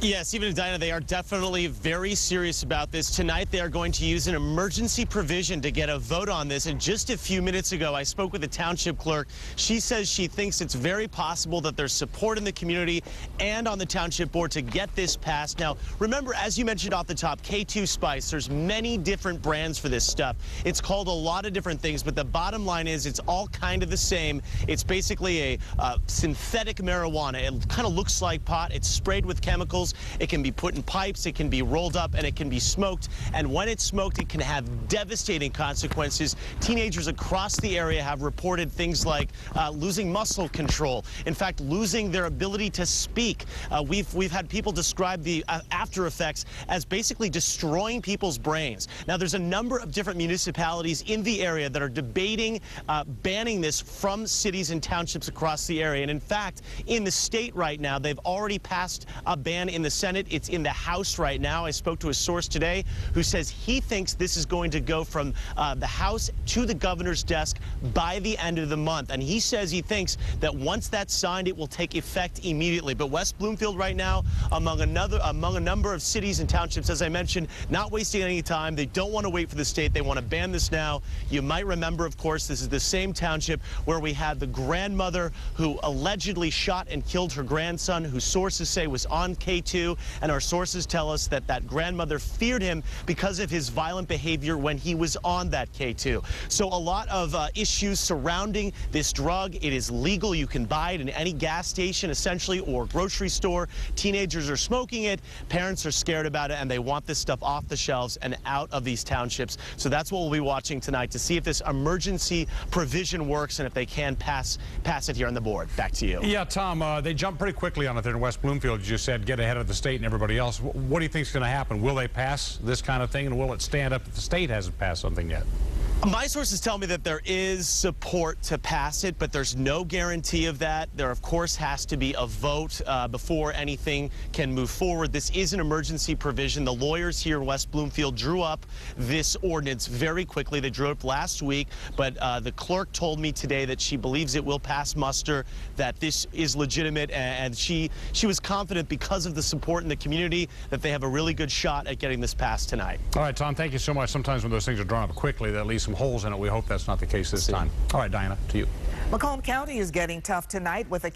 Yes, Stephen and Dinah, they are definitely very serious about this. Tonight, they are going to use an emergency provision to get a vote on this. And just a few minutes ago, I spoke with the township clerk. She says she thinks it's very possible that there's support in the community and on the township board to get this passed. Now, remember, as you mentioned off the top, K2 Spice, there's many different brands for this stuff. It's called a lot of different things, but the bottom line is it's all kind of the same. It's basically a synthetic marijuana. It kind of looks like pot. It's sprayed with chemicals. It can be put in pipes, it can be rolled up, and it can be smoked. And when it's smoked, it can have devastating consequences. Teenagers across the area have reported things like losing muscle control. In fact, losing their ability to speak. We've had people describe the after effects as basically destroying people's brains. Now, there's a number of different municipalities in the area that are debating banning this from cities and townships across the area. And in fact, in the state right now, they've already passed a ban in the Senate. It's in the House right now. I spoke to a source today who says he thinks this is going to go from the House to the governor's desk by the end of the month. And he says he thinks that once that's signed, it will take effect immediately. But West Bloomfield right now, among a number of cities and townships, as I mentioned, not wasting any time. They don't want to wait for the state. They want to ban this now. You might remember, of course, this is the same township where we had the grandmother who allegedly shot and killed her grandson, who sources say was on K2. And our sources tell us that that grandmother feared him because of his violent behavior when he was on that K2. So a lot of issues surrounding this drug. It is legal. You can buy it in any gas station, essentially, or grocery store. Teenagers are smoking it. Parents are scared about it, and they want this stuff off the shelves and out of these townships. So that's what we'll be watching tonight to see if this emergency provision works and if they can pass it here on the board. Back to you. Yeah, Tom, they jumped pretty quickly on it there in West Bloomfield. You said get ahead of the state and everybody else. What do you think is going to happen? Will they pass this kind of thing, and will it stand up if the state hasn't passed something yet? My sources tell me that there is support to pass it, but there's no guarantee of that. There, of course, has to be a vote before anything can move forward. This is an emergency provision. The lawyers here in West Bloomfield drew up this ordinance very quickly. They drew it up last week, but the clerk told me today that she believes it will pass muster, that this is legitimate, and she was confident because of the support in the community that they have a really good shot at getting this passed tonight. All right, Tom, thank you so much. Sometimes when those things are drawn up quickly, that leaves some holes in it. We hope that's not the case this time. All right, Diana, to you. Macomb County is getting tough tonight with a